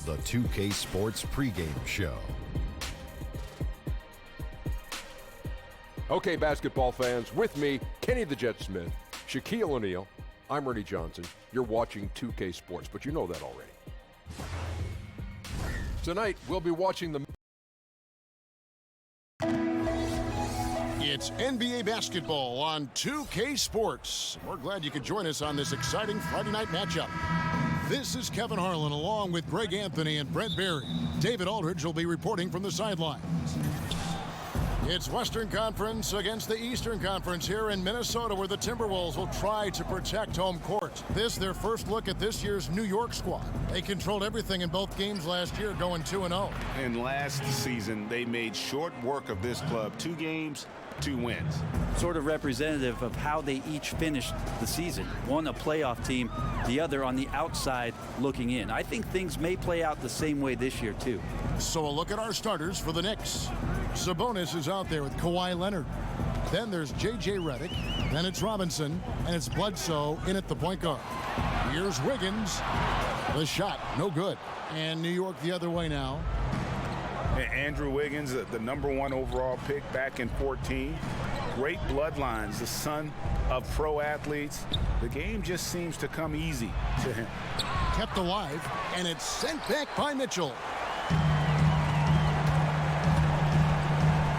the 2K Sports pregame show. Okay, basketball fans, with me, Kenny the Jet Smith, Shaquille O'Neal, I'm Ernie Johnson. You're watching 2K Sports, but you know that already. Tonight, we'll be watching the... It's NBA basketball on 2K Sports. We're glad you could join us on this exciting Friday night matchup. This is Kevin Harlan along with Greg Anthony and Brent Berry. David Aldridge will be reporting from the sidelines. It's Western Conference against the Eastern Conference here in Minnesota, where the Timberwolves will try to protect home court. This their first look at this year's New York squad. They controlled everything in both games last year, going 2-0. And last season, they made short work of this club. 2 games, 2 wins. Sort of representative of how they each finished the season. One a playoff team, the other on the outside looking in. I think things may play out the same way this year, too. So a look at our starters for the Knicks. Sabonis is out there with Kawhi Leonard. Then there's J.J. Redick. Then it's Robinson. And it's Bledsoe in at the point guard. Here's Wiggins. The shot, no good. And New York the other way now. Andrew Wiggins, the #1 overall pick back in 14. Great bloodlines, the son of pro athletes. The game just seems to come easy to him. Kept alive, and it's sent back by Mitchell.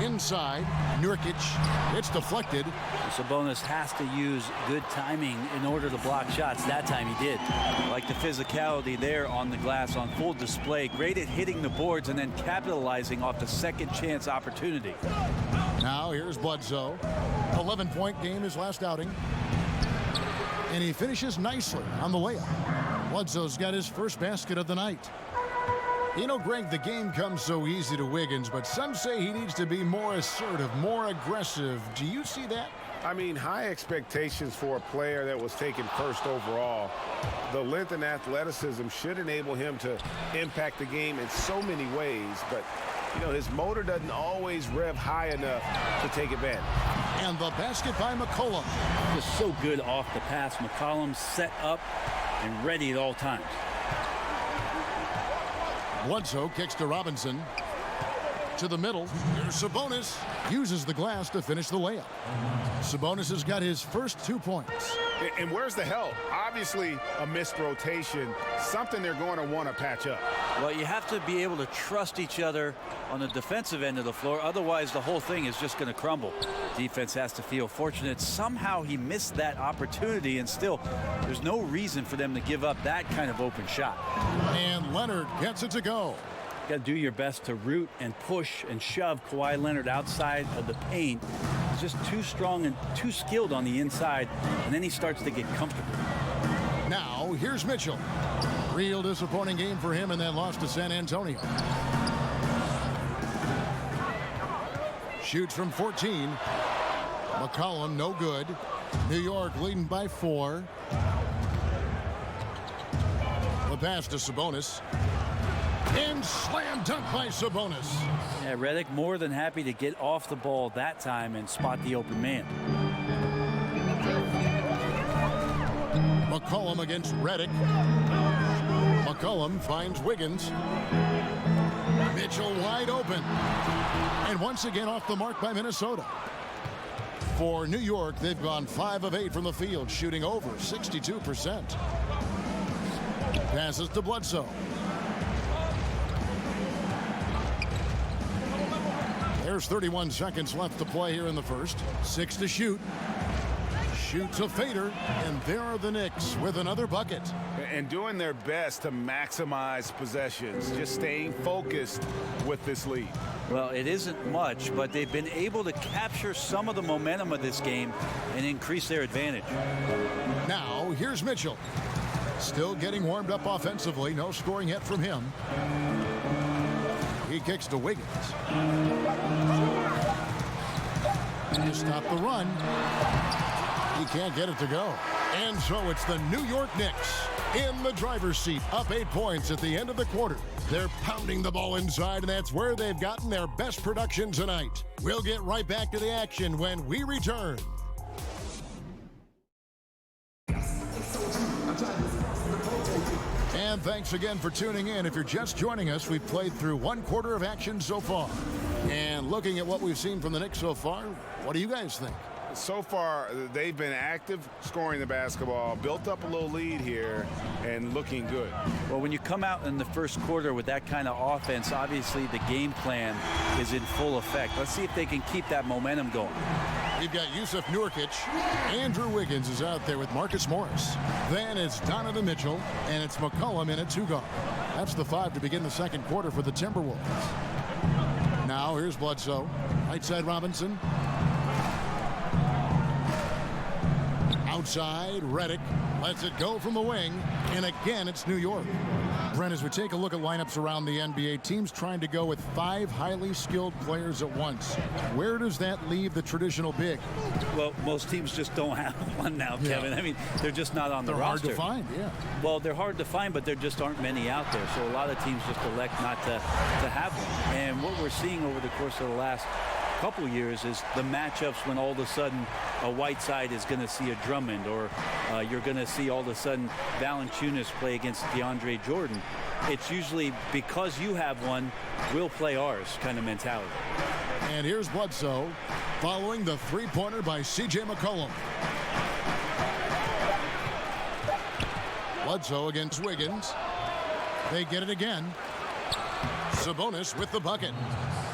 Inside, Nurkic. It's deflected. Sabonis has to use good timing in order to block shots. That time he did. Like the physicality there on the glass on full display. Great at hitting the boards and then capitalizing off the second chance opportunity. Now here's Bledsoe. 11-point game his last outing. And he finishes nicely on the layup. Bledsoe's got his first basket of the night. You know, Greg, the game comes so easy to Wiggins, but some say he needs to be more assertive, more aggressive. Do you see that? I mean, high expectations for a player that was taken first overall. The length and athleticism should enable him to impact the game in so many ways, but, you know, his motor doesn't always rev high enough to take advantage. And the basket by McCollum. Just so good off the pass. McCollum set up and ready at all times. Bledsoe kicks to Robinson. To the middle. Here's Sabonis. Uses the glass to finish the layup. Sabonis has got his first 2 points. And where's the help? Obviously, a missed rotation. Something they're going to want to patch up. Well, you have to be able to trust each other on the defensive end of the floor. Otherwise, the whole thing is just going to crumble. Defense has to feel fortunate. Somehow he missed that opportunity, and still, there's no reason for them to give up that kind of open shot. And Leonard gets it to go. Got to do your best to root and push and shove Kawhi Leonard outside of the paint. He's just too strong and too skilled on the inside, and then he starts to get comfortable. Now, here's Mitchell. Real disappointing game for him in that loss to San Antonio. Shoots from 14. McCollum, no good. New York leading by 4. The pass to Sabonis. And slam dunk by Sabonis. Yeah, Redick more than happy to get off the ball that time and spot the open man. McCollum against Redick. McCollum finds Wiggins. Mitchell wide open. And once again off the mark by Minnesota. For New York, they've gone 5 of 8 from the field, shooting over 62%. Passes to Bledsoe. There's 31 seconds left to play here in the first. 6 to shoot. Shoots a fader, and there are the Knicks with another bucket. And doing their best to maximize possessions, just staying focused with this lead. Well, it isn't much, but they've been able to capture some of the momentum of this game and increase their advantage. Now, here's Mitchell. Still getting warmed up offensively. No scoring yet from him. He kicks to Wiggins. To stop the run. He can't get it to go. And so it's the New York Knicks in the driver's seat, up 8 points at the end of the quarter. They're pounding the ball inside, and that's where they've gotten their best production tonight. We'll get right back to the action when we return. And And thanks again for tuning in. If you're just joining us, we've played through one quarter of action so far. And looking at what we've seen from the Knicks so far, what do you guys think? So far, they've been active, scoring the basketball, built up a little lead here, and looking good. Well, when you come out in the first quarter with that kind of offense, obviously the game plan is in full effect. Let's see if they can keep that momentum going. We've got Yusuf Nurkic. Andrew Wiggins is out there with Marcus Morris. Then it's Donovan Mitchell, and it's McCollum in at two guard. That's the five to begin the second quarter for the Timberwolves. Now here's Bledsoe. Right side Robinson. Outside, Redick lets it go from the wing, and again it's New York. Brent, as we take a look at lineups around the NBA, teams trying to go with 5 highly skilled players at once. Where does that leave the traditional big? Well, most teams just don't have one now, Kevin. I mean, they're just not on the roster. They're hard to find, yeah. Well, they're hard to find, but there just aren't many out there. So a lot of teams just elect not to have one. And what we're seeing over the course of the last couple years is the matchups when all of a sudden a Whiteside is going to see a Drummond, or you're going to see all of a sudden Valanciunas play against DeAndre Jordan. It's usually because you have one, we'll play ours kind of mentality. And here's Bledsoe following the three-pointer by C.J. McCollum. Bledsoe against Wiggins. They get it again. Sabonis with the bucket.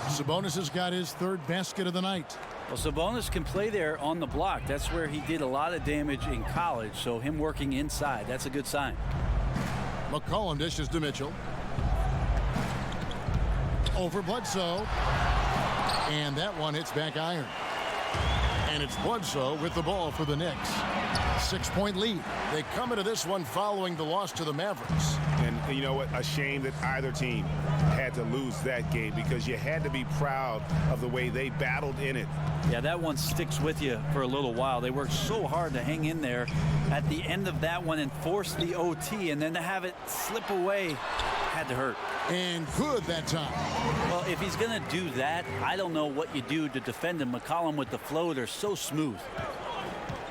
Sabonis has got his third basket of the night. Well, Sabonis can play there on the block. That's where he did a lot of damage in college, so him working inside, that's a good sign. McCollum dishes to Mitchell. Over Bledsoe. And that one hits back iron. And it's Bledsoe with the ball for the Knicks. 6-point lead. They come into this one following the loss to the Mavericks. And you know what? A shame that either team had to lose that game, because you had to be proud of the way they battled in it. Yeah, that one sticks with you for a little while. They worked so hard to hang in there at the end of that one and force the OT, and then to have it slip away had to hurt. And good that time. Well, if he's going to do that, I don't know what you do to defend him. McCollum with the floater, so smooth.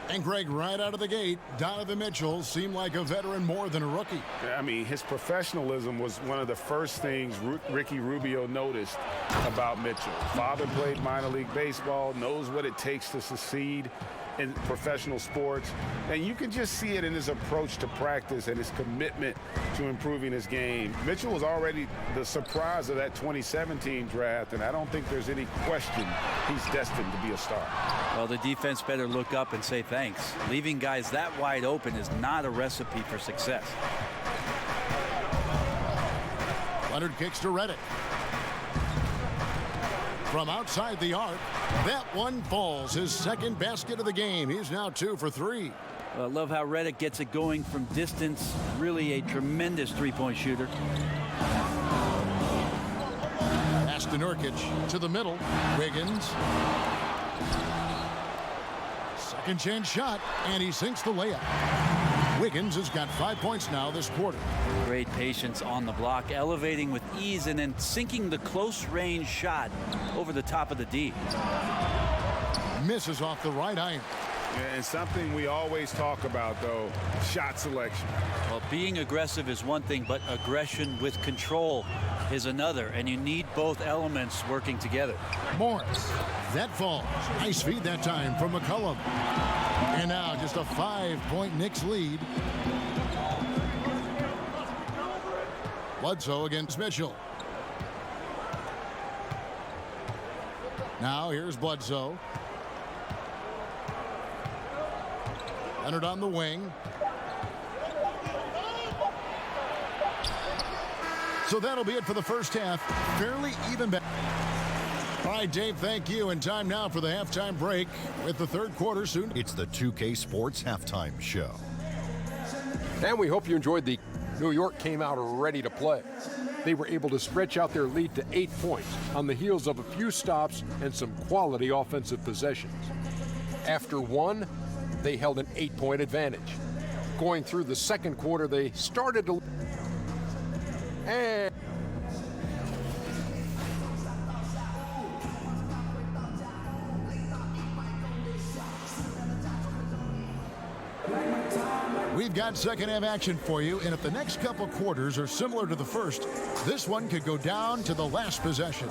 And Greg, right out of the gate, Donovan Mitchell seemed like a veteran more than a rookie. I mean, his professionalism was one of the first things Ricky Rubio noticed about Mitchell. Father played minor league baseball, knows what it takes to succeed in professional sports, and you can just see it in his approach to practice and his commitment to improving his game. Mitchell was already the surprise of that 2017 draft, and I don't think there's any question he's destined to be a star. Well, the defense better look up and say thanks. Leaving guys that wide open is not a recipe for success. Leonard kicks to Redick. From outside the arc, that one falls. His second basket of the game. He's now 2 for 3. I love how Redick gets it going from distance. Really a tremendous three-point shooter. Pass to Nurkic to the middle. Wiggins. Second chance shot, and he sinks the layup. Wiggins has got 5 points now this quarter. Great patience on the block, elevating with ease and then sinking the close range shot over the top of the D. Misses off the right iron. And something we always talk about, though, shot selection. Well, being aggressive is one thing, but aggression with control is another, and you need both elements working together. Morris. That falls. Nice feed that time from McCollum. And now just a 5-point Knicks lead. Bledsoe against Mitchell. Now here's Bledsoe. Leonard on the wing. So that'll be it for the first half. Fairly even back. All right, Dave, thank you. And time now for the halftime break with the third quarter soon. It's the 2K Sports Halftime Show. And we hope you enjoyed the New York came out ready to play. They were able to stretch out their lead to 8 points on the heels of a few stops and some quality offensive possessions. After one, they held an 8-point advantage. Going through the second quarter, they started to... And... We've got second half action for you, and if the next couple quarters are similar to the first, this one could go down to the last possession.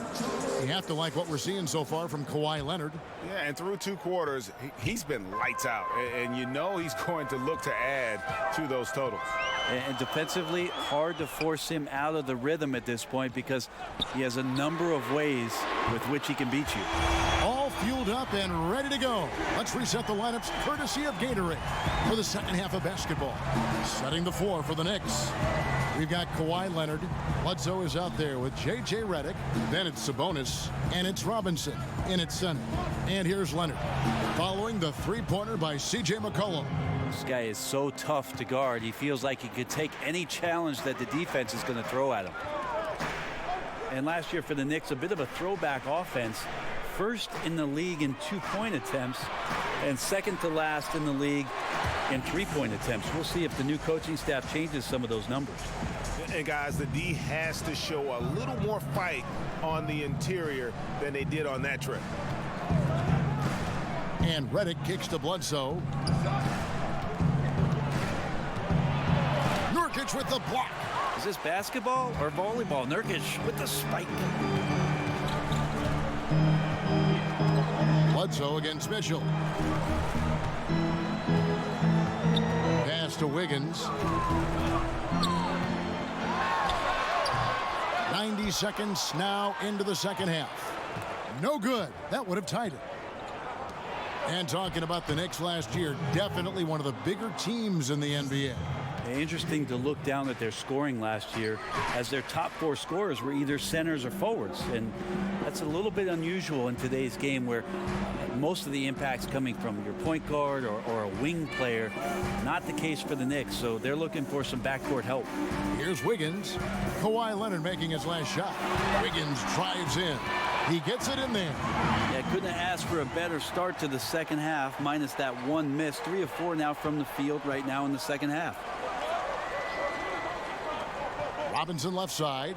You have to like what we're seeing so far from Kawhi Leonard. Yeah, and through 2 quarters, he's been lights out, and you know he's going to look to add to those totals. And defensively, hard to force him out of the rhythm at this point because he has a number of ways with which he can beat you. All fueled up and ready to go. Let's reset the lineups courtesy of Gatorade for the second half of basketball. Setting the floor for the Knicks. We've got Kawhi Leonard. Bledsoe is out there with J.J. Redick. Then it's Sabonis, and it's Robinson in its center. And here's Leonard, following the three-pointer by C.J. McCollum. This guy is so tough to guard. He feels like he could take any challenge that the defense is going to throw at him. And last year for the Knicks, a bit of a throwback offense. First in the league in 2-point attempts and second to last in the league in 3-point attempts. We'll see if the new coaching staff changes some of those numbers. And guys, the D has to show a little more fight on the interior than they did on that trip. And Redick kicks to Bledsoe. Nurkic with the block. Is this basketball or volleyball? Nurkic with the spike. Bledsoe against Mitchell. Pass to Wiggins. 90 seconds now into the second half. No good. That would have tied it. And talking about the Knicks last year, definitely one of the bigger teams in the NBA. Interesting to look down at their scoring last year, as their top 4 scorers were either centers or forwards, and that's a little bit unusual in today's game where most of the impact's coming from your point guard or a wing player. Not the case for the Knicks, so they're looking for some backcourt help. Here's Wiggins. Kawhi Leonard making his last shot. Wiggins drives in. He gets it in there. Yeah, couldn't have asked for a better start to the second half, minus that one miss. 3 of 4 now from the field right now in the second half. Robinson left side.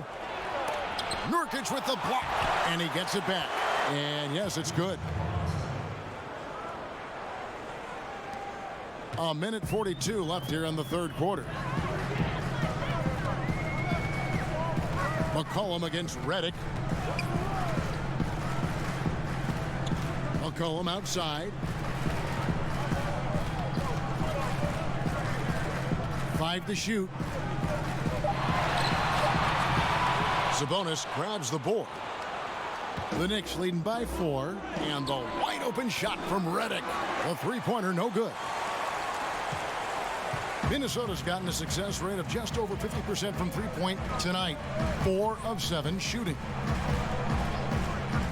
Nurkic with the block. And he gets it back. And yes, it's good. A minute 42 left here in the third quarter. McCollum against Redick. McCollum outside. 5 to shoot. Sabonis grabs the board. The Knicks leading by 4, and the wide open shot from Redick. The three-pointer no good. Minnesota's gotten a success rate of just over 50% from three-point tonight. 4 of 7 shooting.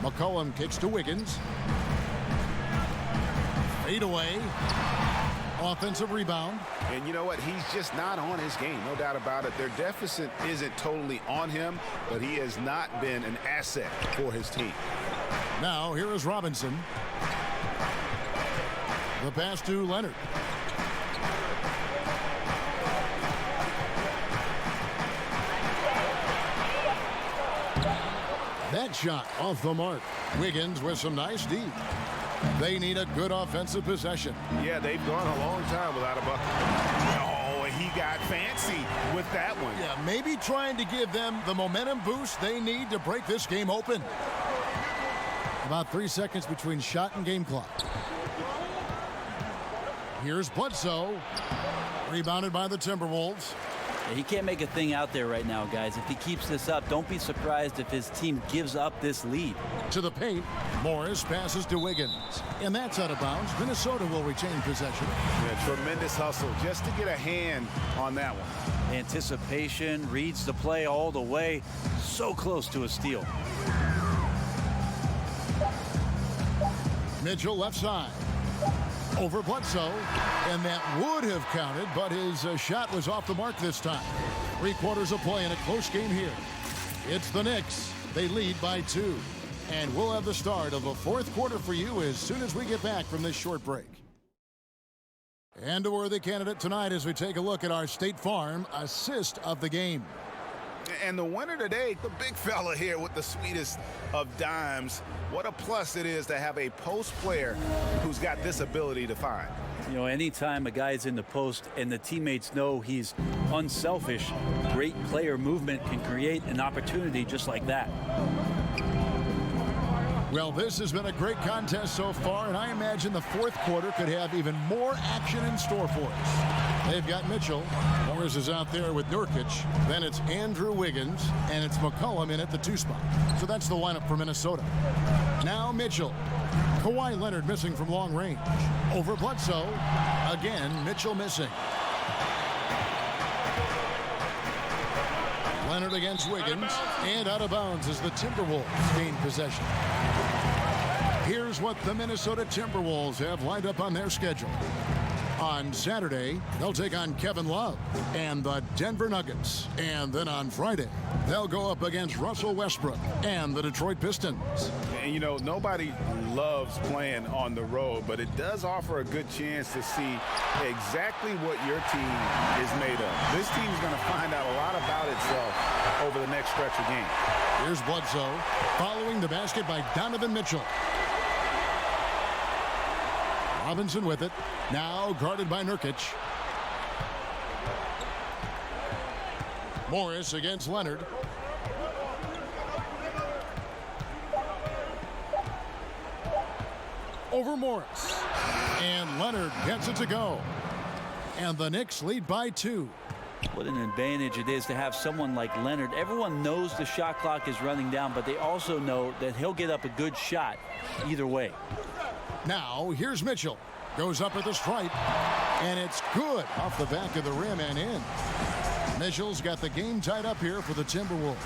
McCollum kicks to Wiggins. Fade away. Offensive rebound. And you know what? He's just not on his game. No doubt about it. Their deficit isn't totally on him, but he has not been an asset for his team. Now, here is Robinson. The pass to Leonard. That shot off the mark. Wiggins with some nice D. They need a good offensive possession. Yeah, they've gone a long time without a bucket. Oh, he got fancy with that one. Yeah, maybe trying to give them the momentum boost they need to break this game open. About 3 seconds between shot and game clock. Here's Bledsoe. Rebounded by the Timberwolves. He can't make a thing out there right now, guys. If he keeps this up, don't be surprised if his team gives up this lead. To the paint, Morris passes to Wiggins. And that's out of bounds. Minnesota will retain possession. Yeah, tremendous hustle just to get a hand on that one. Anticipation, reads the play all the way. So close to a steal. Mitchell left side. Over Bledsoe, and that would have counted, but his shot was off the mark this time. 3 quarters of play in a close game here. It's the Knicks. They lead by 2. And we'll have the start of the fourth quarter for you as soon as we get back from this short break. And a worthy candidate tonight as we take a look at our State Farm assist of the game. And the winner today, the big fella here with the sweetest of dimes. What a plus it is to have a post player who's got this ability to find. You know, anytime a guy's in the post and the teammates know he's unselfish, great player movement can create an opportunity just like that. Well, this has been a great contest so far, and I imagine the fourth quarter could have even more action in store for us. They've got Mitchell. Morris is out there with Nurkic. Then it's Andrew Wiggins, and it's McCollum in at the 2 spot. So that's the lineup for Minnesota. Now Mitchell. Kawhi Leonard missing from long range. Over Bledsoe. Again, Mitchell missing. Leonard against Wiggins, and out of bounds as the Timberwolves gain possession. Here's what the Minnesota Timberwolves have lined up on their schedule. On Saturday, they'll take on Kevin Love and the Denver Nuggets. And then on Friday, they'll go up against Russell Westbrook and the Detroit Pistons. And, you know, nobody loves playing on the road, but it does offer a good chance to see exactly what your team is made of. This team's going to find out a lot about itself over the next stretch of games. Here's Bledsoe following the basket by Donovan Mitchell. Robinson with it. Now guarded by Nurkic. Morris against Leonard. Over Morris. And Leonard gets it to go. And the Knicks lead by 2. What an advantage it is to have someone like Leonard. Everyone knows the shot clock is running down, but they also know that he'll get up a good shot either way. Now, here's Mitchell. Goes up at the stripe. And it's good off the back of the rim and in. Mitchell's got the game tied up here for the Timberwolves.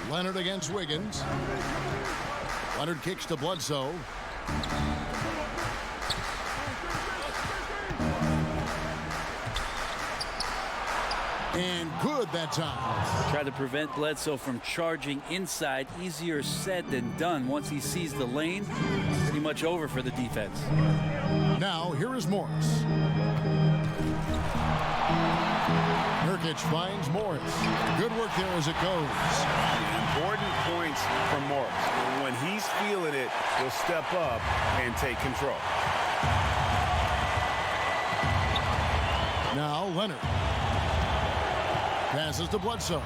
Leonard against Wiggins. Leonard kicks to Bledsoe. And good that time. Try to prevent Bledsoe from charging inside. Easier said than done. Once he sees the lane, pretty much over for the defense. Now, here is Morris. Nurkic finds Morris. Good work there as it goes. Important points from Morris. When he's feeling it, he'll step up and take control. Now, Leonard. Passes to Bledsoe.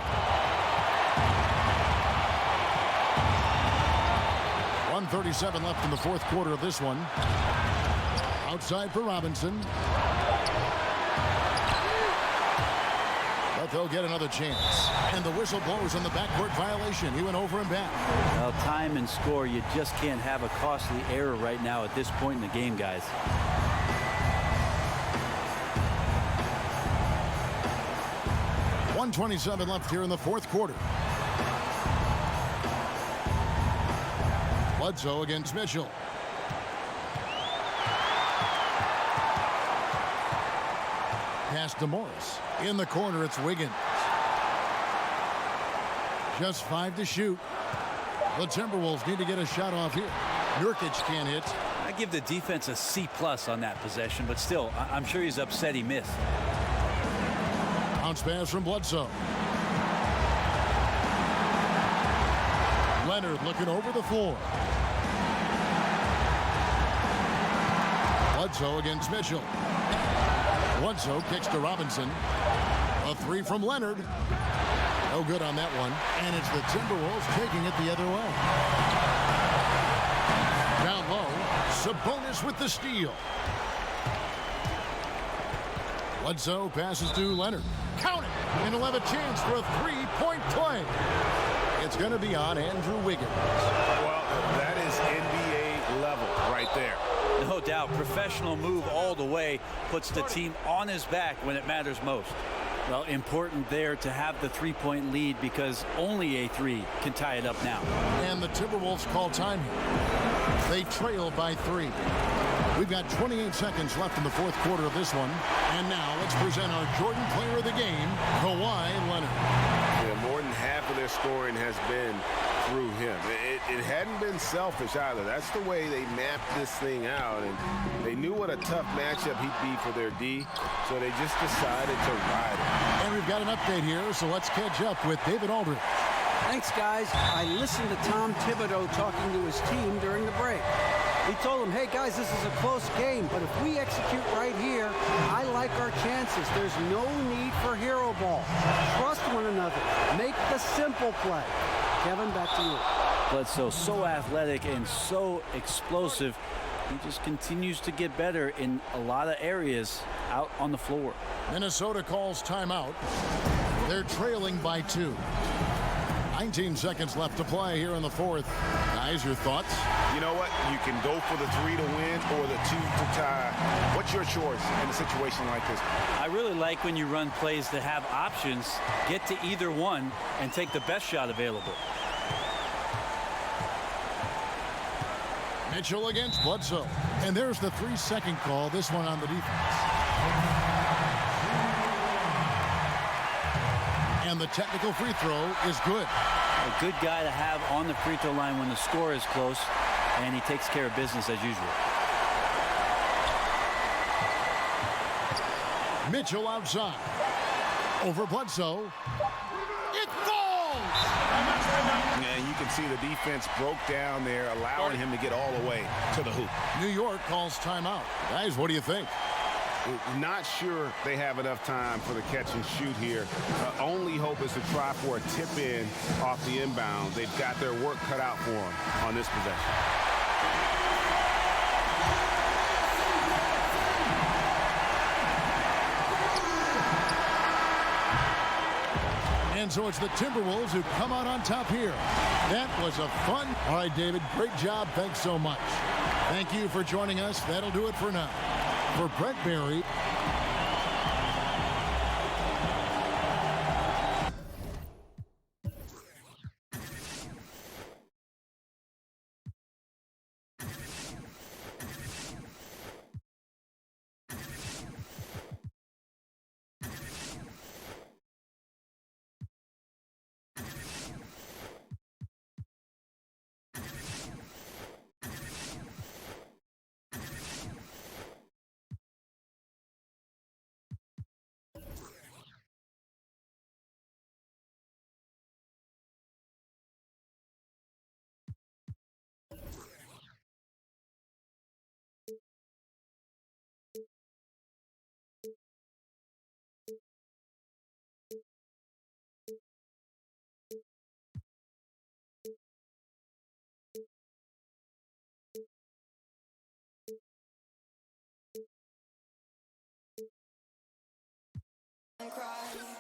1:37 left in the fourth quarter of this one. Outside for Robinson. But they'll get another chance. And the whistle blows on the backcourt violation. He went over and back. Well, time and score, you just can't have a costly error right now at this point in the game, guys. .27 left here in the fourth quarter. Bledsoe against Mitchell. Pass to Morris. In the corner, it's Wiggins. Just 5 to shoot. The Timberwolves need to get a shot off here. Nurkic can't hit. I give the defense a C+ on that possession, but still, I'm sure he's upset he missed. Bounce pass from Bledsoe. Leonard looking over the floor. Bledsoe against Mitchell. Bledsoe kicks to Robinson. A 3 from Leonard. No good on that one. And it's the Timberwolves taking it the other way. Down low. Sabonis with the steal. Bledsoe passes to Leonard. Count it! And he'll have a chance for a 3-point play. It's going to be on Andrew Wiggins. Well, that is NBA level right there. No doubt. Professional move all the way. Puts the team on his back when it matters most. Well, important there to have the 3-point lead because only a 3 can tie it up now. And the Timberwolves call time here. They trail by 3. We've got 28 seconds left in the fourth quarter of this one. And now let's present our Jordan Player of the Game, Kawhi Leonard. Yeah, more than half of their scoring has been through him. It hadn't been selfish either. That's the way they mapped this thing out. And they knew what a tough matchup he'd be for their D, so they just decided to ride it. And we've got an update here, so let's catch up with David Aldridge. Thanks, guys. I listened to Tom Thibodeau talking to his team during the break. He told them, hey guys, this is a close game, but if we execute right here, I like our chances. There's no need for hero ball. Trust one another. Make the simple play. Kevin, back to you. Bledsoe, so athletic and so explosive. He just continues to get better in a lot of areas out on the floor. Minnesota calls timeout. They're trailing by 2. 19 seconds left to play here in the fourth. Guys, your thoughts? You know what? You can go for the 3 to win or the 2 to tie. What's your choice in a situation like this? I really like when you run plays that have options, get to either one, and take the best shot available. Mitchell against Bledsoe. And there's the 3-second call, this one on the defense. And the technical free throw is good. A good guy to have on the free throw line when the score is close, and he takes care of business as usual. Mitchell outside. Over Bledsoe. It falls! And you can see the defense broke down there, allowing him to get all the way to the hoop. New York calls timeout. Guys, what do you think? Not sure they have enough time for the catch and shoot here. Only hope is to try for a tip in off the inbound. They've got their work cut out for them on this possession. And so it's the Timberwolves who come out on top here. That was a fun. All right, David, great job. Thanks so much. Thank you for joining us. That'll do it for now. For Brett Barry. Cry.